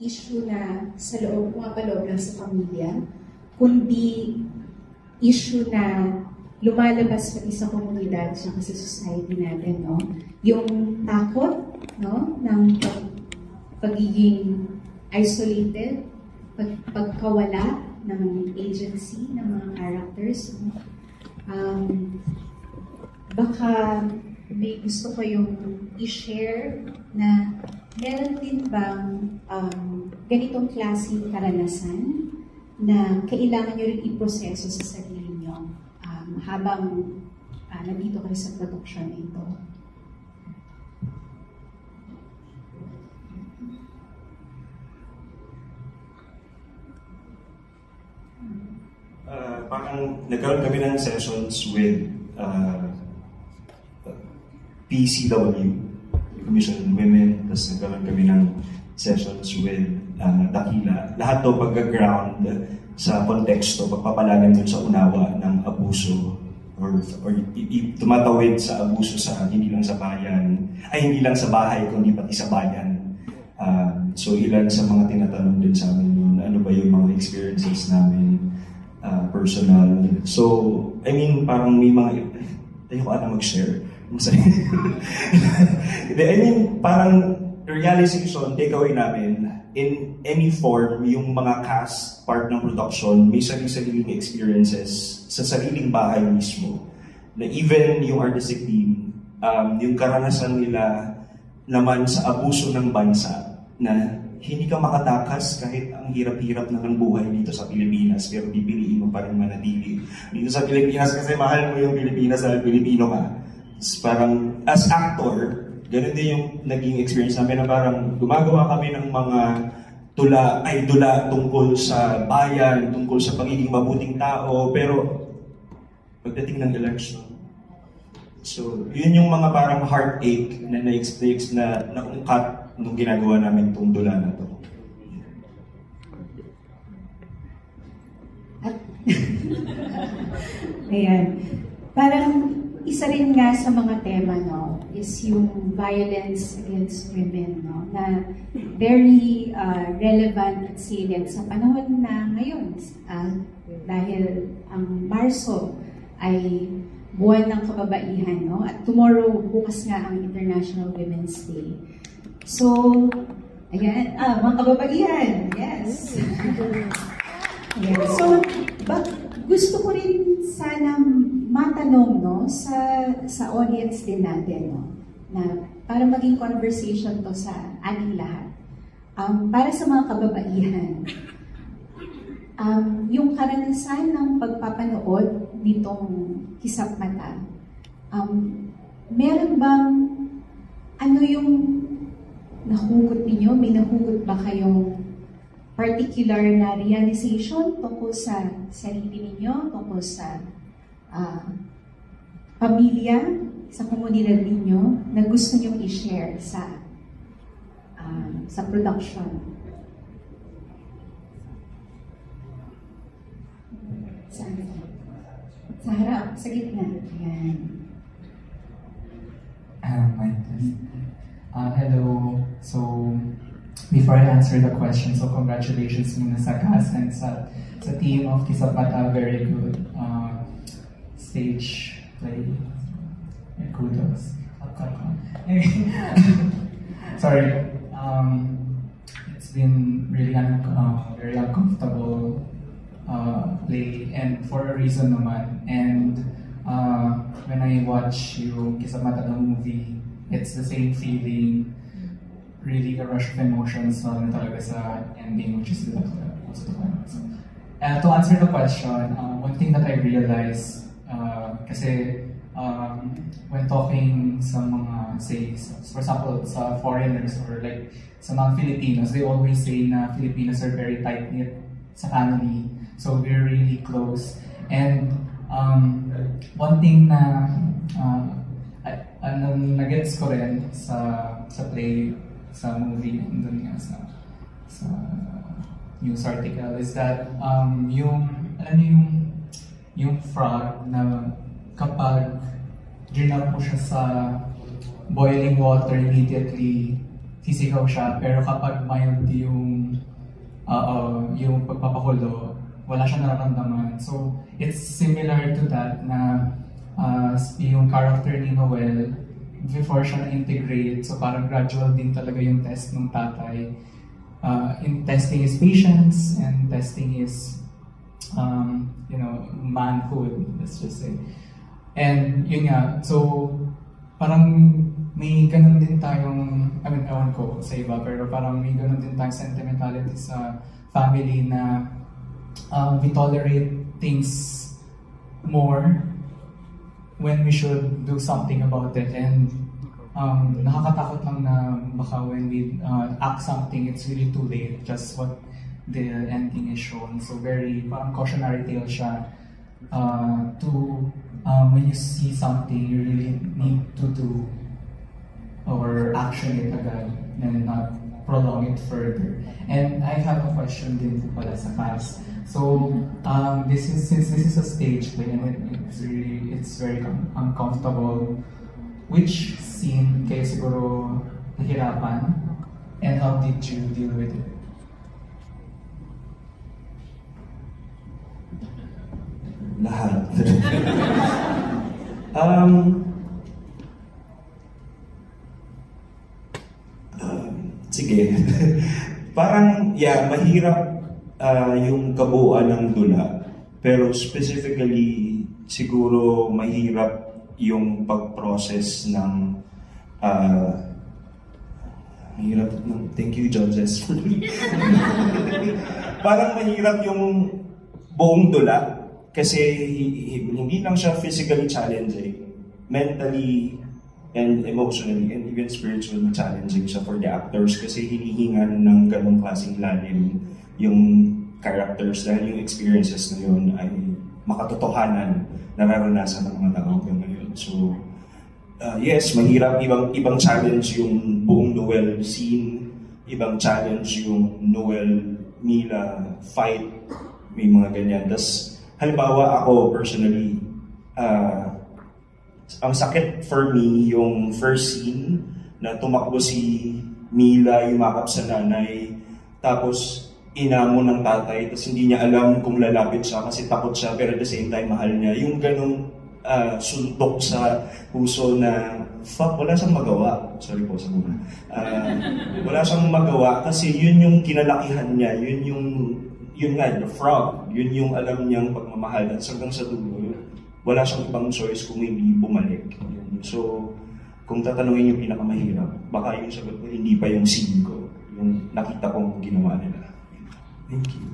issue na sa loob, pumapaloob lang sa pamilya, kundi issue na lumalabas pati sa komunidad at sa society natin, no? Yung takot, no? Ng pagiging isolated, pagkawala ng agency ng mga characters, no? Baka may gusto ko yung i-share na meron din bang ganitong klaseng karanasan na kailangan nyo rin iproseso sa sarili nyo habang nandito kayo sa production ito? Parang nagkaroon kami ng sessions with PCW, Commission on Women, tapos nagkaroon kami ng sessions with Dakila. Lahat to pag-ground sa konteksto, pagpapalalim dun sa unawa ng abuso or tumatawid sa abuso sa hindi lang sa bayan, ay hindi lang sa bahay, kundi pati sa bayan. So ilan sa mga tinatanong din sa amin yun, ano ba yung mga experiences namin personal. So, I mean, parang may mga, ayoko ata mag-share. I mean, parang realization, takeaway namin, in any form, yung mga cast, part ng production, may sariling experiences sa sariling bahay mismo. Na even yung artistic team, yung karanasan nila naman sa abuso ng bansa, na hindi ka makatakas kahit ang hirap-hirap na ng buhay dito sa Pilipinas, pero pipiliin mo pa rin manatili dito sa Pilipinas kasi mahal mo yung Pilipinas dahil Pilipino ka. Parang, as actor, ganun din yung naging experience namin na parang gumagawa kami ng mga dula tungkol sa bayan, tungkol sa pagiging mabuting tao, pero pagdating ng election. So, yun yung mga parang heartache na na-experience na naungkat nung ginagawa namin itong dula na to. Ayan. Parang isa rin nga sa mga tema, no, is yung violence against women, no, na very relevant at salient sa panahon na ngayon. Dahil ang Marso ay buwan ng kababaihan, no, at tomorrow, bukas nga ang International Women's Day. So, ayan, mga kababaihan, yes. Ayan. So, gusto ko rin sanang matanong, no, sa audience din natin, no, na para maging conversation to sa ating lahat. Para sa mga kababaihan, yung karanasan ng pagpapanood nitong Kisap Mata, meron bang ano yung nahugot ninyo? May nahugot ba kayong particular na realization tungkol sa sarili ninyo, tungkol sa pamilya, sa komunidad ninyo, na gusto nyo i-share sa production? Sa harap, sa gitna. Ayan. Hello. So, before I answer the question, so congratulations muna sa cast and sa team of Kisap Mata. Very good stage play. And kudos. Sorry. It's been really very uncomfortable play, and for a reason naman. And when I watch yung Kisap Mata the movie, it's the same feeling, really a rush of emotions na talaga sa ending, which is the climax. To answer the question, one thing that I realized, kasi when talking sa mga, say, for example, sa foreigners or like sa mga Filipinos, they always say na Filipinos are very tight-knit sa family. So we're really close. And one thing na nag-gets ko rin sa play, sa movie, doon nga sa news article, is that yung frog na kapag ginap mo siya sa boiling water, immediately sisigaw siya, pero kapag mild yung pagpapakulo, wala siya nararamdaman. So, it's similar to that na yung character ni Noel, before siya na-integrate, so parang gradual din talaga yung test ng tatay. In testing his patience and testing his, manhood, let's just say. And yun nga, so parang may ganun din tayong, ewan ko sa iba, pero parang may ganun din tayong sentimentality sa family na we tolerate things more when we should do something about it. And nakakatakot lang na baka when we act something, it's really too late, just what the ending is shown. So very parang cautionary tale siya when you see something, you really need to do or action it agad and not prolong it further. And I have a question din pala sa cast. So since this is a stage play and it's very uncomfortable, which scene kayo siguro nahirapan and how did you deal with it? Lahat. Sige. Parang, mahirap yung kabuuan ng dula. Pero specifically, siguro mahirap yung pag-process ng thank you, judges. Parang mahirap yung buong dula. Kasi hindi lang siya physically challenging, mentally and emotionally and even spiritually challenging siya for the actors kasi hinihingan ng ganong klaseng lalim yung characters dahil yung experiences na yun ay makatotohanan nararanasan ng mga tao ngayon. So, yes, mahirap. Ibang challenge yung buong Noel scene, ibang challenge yung Noel-Mila fight, may mga ganyan. Tas, halimbawa ako personally, ang sakit for me yung first scene na tumakbo si Mila yumakap sa nanay, tapos inamo ng tatay, tapos hindi niya alam kung lalapit siya kasi takot siya pero at the same time mahal niya. Yung ganong suntok sa puso na wala siyang magawa. Sorry po sa muna. Wala siyang magawa kasi yun yung kinalakihan niya, yun nga, the frog, yun yung alam niyang pagmamahal at hanggang sa dulo, wala siyang ibang choice kung hindi bumalik. So, kung tatanungin yung pinakamahirap, baka yung sagot ko, hindi pa yung scene ko, yung nakita kong ginawa nila. Thank you.